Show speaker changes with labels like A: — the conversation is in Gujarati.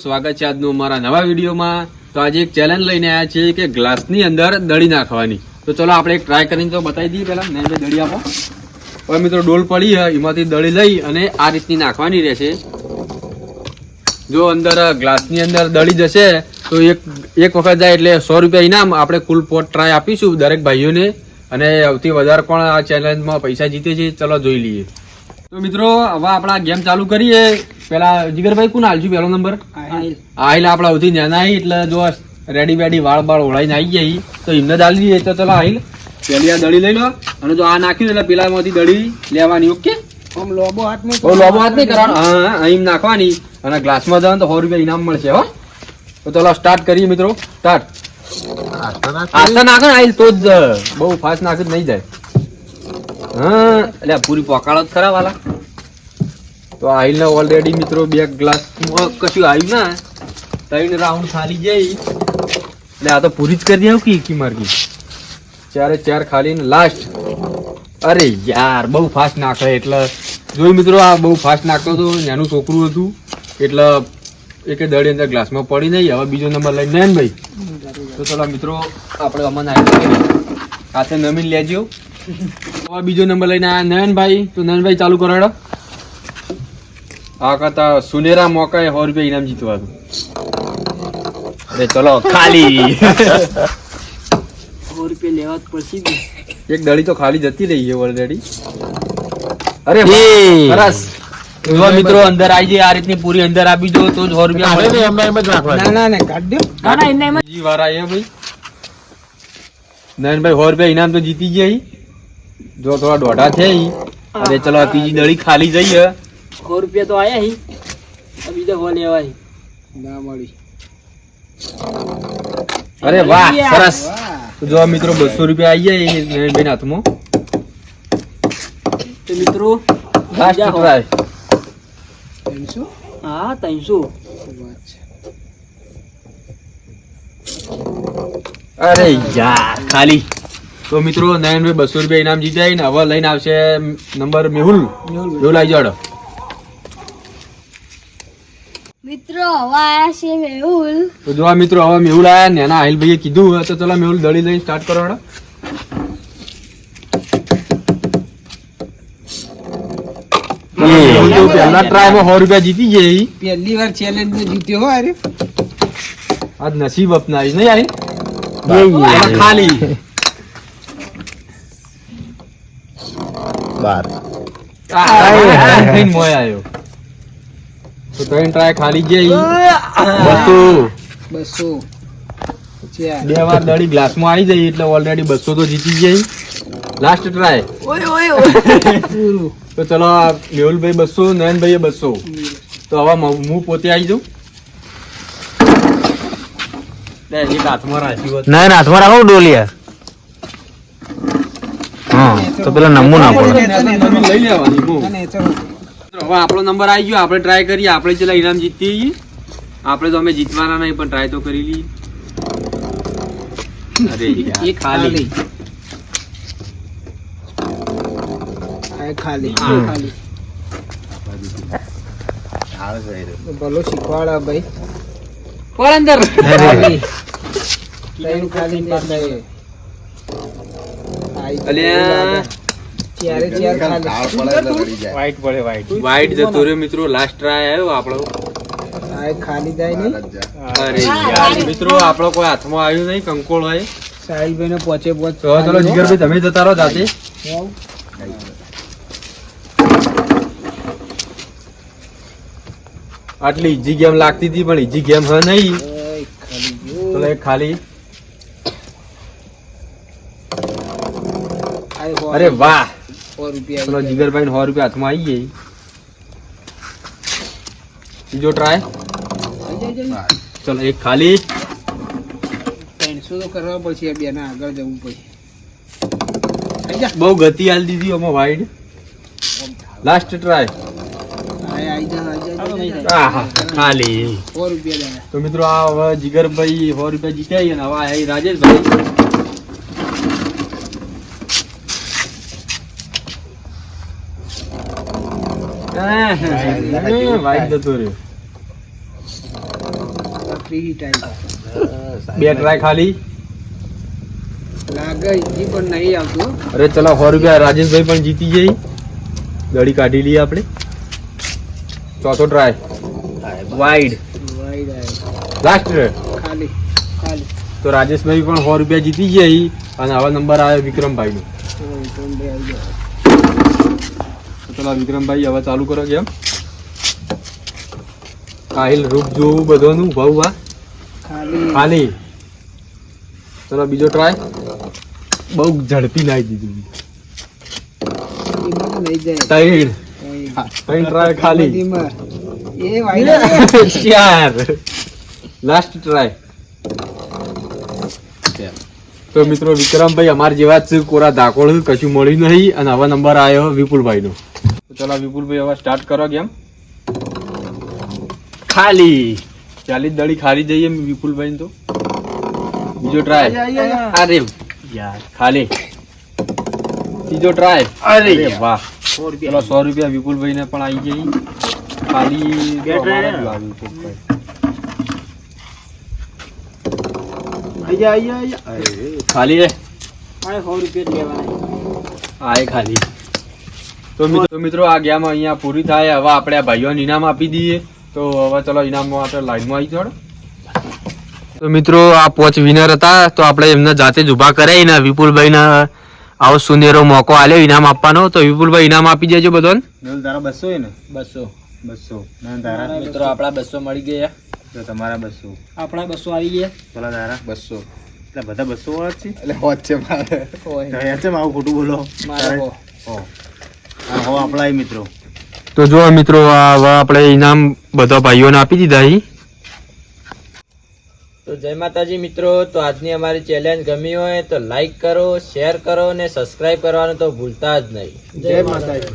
A: સ્વાગત છે આજનું અમારા નવા વિડીયોમાં। તો આજે એક ચેલેન્જ લઈને આવ્યા છીએ કે ગ્લાસની અંદર દળી નાખવાની। તો ચલો આપણે એક ટ્રાય કરીને તો બતાવી દઈએ પહેલા। ને દળી આપો। હવે મિત્રો ડોલ પડી છે, એમાંથી દળી લઈ અને આ રીતની નાખવાની રહેશે। જો અંદર ગ્લાસની અંદર દળી જશે તો એક વખત જાય એટલે 100 રૂપિયા ઇનામ। આપણે કુલ પોટ ટ્રાય આપીશું દરેક ભાઈઓને, અને સૌથી વધારે કોણ આ ચેલેન્જમાં પૈસા જીતે છે ચલો જોઈ લઈએ। તો મિત્રો હવે આપણા ગેમ ચાલુ કરીએ। પેલા જીગરભાઈ કોણ હાલશું પહેલો નંબર? આહિલ આપડા સૌથી નાના એટલે જો રેડી બેડી વાળ બાળ ઓળાઈને આવી જાય તો એમને જ આલી દઈએ। તો ચલો આહિલ પેલી આ દળી લઈ લો, અને જો આ નાખ્યું એટલે પેલા માંથી દળી લેવાની। ઓકે, લોબો હાથ નહીં કરવાનો, હા અહીં નાખવાની અને ગ્લાસમાં જવાનું તો 100 રૂપિયા ઇનામ મળશે। હો તો ચલો સ્ટાર્ટ કરીએ મિત્રો, સ્ટાર્ટ। આસ્તા નાખો ને આહિલ, તો જ બહુ ફાસ્ટ નાખે નહીં જાય। હા એટલે પૂરી પોકાળો જ ખરા વાલા। તો આહિલ ને ઓલરેડી મિત્રો 2 ગ્લાસ કશું આવ્યું ના, 3 રાઉન્ડ ખાલી જાય એટલે આ તો પૂરી જ કરી દે કી માર્ગી। 4 ખાલી ને લાસ્ટ। અરે યાર બહુ ફાસ્ટ નાખે એટલે જોઈ મિત્રો, આ બહુ ફાસ્ટ નાખતો હતો, નાનું છોકરું હતું એટલે એક દડી અંદર ગ્લાસમાં પડી નહીં। હવે બીજો નંબર લઈને નયનભાઈ। તો ચલો મિત્રો આપણે આમાં નાખી હાથે નમીન લેજો। હવે બીજો નંબર લઈને આયા નયનભાઈ। તો નયનભાઈ ચાલુ કરો હેડો। આ કરતા સુનેરા મોકાએ 100 રૂપિયા ઇનામ જીતવાનું। અરે ચલો ખાલી 100 રૂપિયા લેવા જ પડશે। એક દડી તો ખાલી જતી રહી છે ઓલરેડી। અરે સરસ। જો મિત્રો અંદર આવી જાય આ રીતની પૂરી અંદર આપી દો તો 100 રૂપિયા મળે। ના કાઢ દો, જી વાર આયા ભાઈ। નયનભાઈ 100 રૂપિયા ઇનામ તો જીતી ગયા। જો થોડા દોઢા છે। અરે ચલો ત્રીજી દડી ખાલી જઈએ। 100 રૂપિયા તો આયા હી, બીજા 100 લેવાય ના મળી। અરે વાહ સરસ। જો મિત્રો 200 રૂપિયા આવી જાય નયનભાઈ ના હાથમાં। તો મિત્રો લાસ્ટ ટ્રાય 300। હા 300। અરે યાર ખાલી। તો મિત્રો નયનભાઈ 200 રૂપિયા ઇનામ જીત્યા ને હવે લઈને આવશે નંબર મેહુલ। મેહુલ આવી જાડો
B: મિત્રો। હવે આયા છે મેહુલ।
A: તો જો આ મિત્રો હવે મેહુલ આયા ને એના આહિલ ભાઈએ કીધું તો ચલો મેહુલ દળી લઈને સ્ટાર્ટ કરો હેડો। મેહુલ તો પહેલા ટ્રાયમાં 100 રૂપિયા જીતી ગઈ।
C: પહેલી વાર ચેલેન્જ જીત્યો હો। અરે
A: આજ નસીબ અપનાવી નહીં આહિલ ખાલી 12 મોય આવ્યો। તો 3 ટ્રાય ખાલી ગઈ 200। 2 વાર દડી ગ્લાસમાં આવી જાય એટલે ઓલરેડી 200 તો જીતી ગઈ। લાસ્ટ ટ્રાય તો ચલો મેહુલભાઈ 200, નયનભાઈએ 200। તો હવે હું પોતે આવી જાઉં। એક હાથમાં રાખ્યું
D: ના હાથમાં રાખો ડોલિયા। હા તો પેલા નમવું ના પડે,
A: લઈ લેવાની। હવે આપણો નંબર આવી ગયો, આપણે ટ્રાય કરીએ। આપણે ચલા ઇનામ જીતીએ છીએ। આપણે તો અમે જીતવાના નહીં પણ ટ્રાય તો કરી લઈએ। અરે યાર ખાલી
C: ભલો શીખવાડા ભાઈ।
A: પણ અંદર વાઈટ જતો રહ્યો મિત્રો। લાસ્ટ ટ્રાય આવ્યો આપણો,
C: ખાલી જાય નહીં।
A: અરે યાર મિત્રો આપણો કોઈ હાથમાં આવ્યું નહીં, કંકોળ હોય।
C: સાહિલભાઈ ને પોચે પોચ।
A: તો ચલો જીગરભાઈ તમે જતા રહો જાતે। આટલી ઈજી ગેમ લાગતી હતી પણ ઈજી ગેમ હ નહીં। ચલો એક ખાલી। અરે વાહ
C: 100 રૂપિયા।
A: ચલો જીગરભાઈ 100 રૂપિયા હાથમાં આવી ગઈ। બીજો ટ્રાય। ચલો એક ખાલી।
C: 300 તો કરવા પડશે, બે ના આગળ જવું પડશે।
A: બહુ ગતિ આલી દીધી આમાં વાઈડ। લાસ્ટ ટ્રાય ખાલી
C: 100 રૂપિયા।
A: તો મિત્રો આ હવે જીગરભાઈ 100 રૂપિયા જીત્યા અને હવે આ રાજેશભાઈ। વાઈટ જતો રહ્યો।
C: ફ્રી ટાઈમ
A: બે ટ્રાય ખાલી.
C: લાગે ઈ પણ નહીં આવતું.
A: અરે ચલો 100 રૂપિયા રાજેશભાઈ પણ જીતી જઈ. દડી કાઢી લઈએ આપણે. ચોથો ટ્રાય વાઈડ
C: વાઈડ આવ્યો.
A: લાસ્ટ
C: ખાલી ખાલી
A: તો રાજેશભાઈ પણ 100 રૂપિયા જીતી જઈ અને આવા નંબર આવ્યો વિક્રમભાઈ નો. તો ચલો વિક્રમભાઈ હવે ચાલુ કરો ગેમ. કાહિલ રૂપ જોવું બધોનું ભાવવા
C: ખાલી
A: ખાલી. ચલો બીજો ટ્રાય. બહુ ઝડપી નાખી દીધું.
C: એમાં નહીં જાય.
A: ત્રણ ટ્રાય ખાલી.
C: એમાં. એ વાઈડ આવ્યો.
A: ચાર લાસ્ટ ટ્રાય. તો મિત્રો વિક્રમભાઈ અમાર જેવા જ છે, કોરા ધાકોળ કશું મળ્યું નહીં અને હવે નંબર આવ્યો વિપુલભાઈ નો. તો ચલો વિપુલભાઈ હવે સ્ટાર્ટ કરો ગેમ. ખાલી 40 દડી ખાલી જઈએ વિપુલભાઈ તો. બીજો ટ્રાય. અરે યાર ખાલી. ત્રીજો ટ્રાય. અરે વાહ. ચલો 100 રૂપિયા વિપુલભાઈ ને પણ આવી જઈ. ખાલી તો અમારે જ લાવ્યું છે ભાઈ. ખાલી રે. આય ખાલી. તો મિત્રો આ ગેમ અહીંયા પૂરી થાય. હવે આપણે આ ભાઈઓને ઇનામ આપી દઈએ. તો હવે ચલો ઇનામમાં આપણે લાઈનમાં આવી જોડો. તો મિત્રો આ 5 વિનર હતા. તો આપણે એમને જાતે જ ઉભા કરાય ને વિપુલભાઈ ને આવો સુનેરો મોકો આલ્યો ઇનામ આપવાનો. તો વિપુલભાઈ ઇનામ આપી દેજો બધાને.
D: તારા 200 ને
C: 200
D: તારા
C: મિત્રો આપણા 200 મળી ગયા.
D: તો તમારા 200
C: આપણા 200 આવી ગયા.
D: પેલા તારા 200 એટલે બધા 200 વાળા જ છે.
C: એટલે હોત છે મારે.
D: યાર છે આવું ખોટું બોલો.
C: મારે હો.
D: હો આપણા મિત્રો.
A: તો જો મિત્રો હવે આપણે ઇનામ બધા ભાઈઓને આપી દીધા અહીં.
E: તો જય માતાજી મિત્રો. તો આજની અમારી ચેલેન્જ ગમી હોય તો લાઈક કરો, શેર કરો અને સબસ્ક્રાઇબ કરવાનું તો ભૂલતા જ નહીં.
C: જય માતાજી.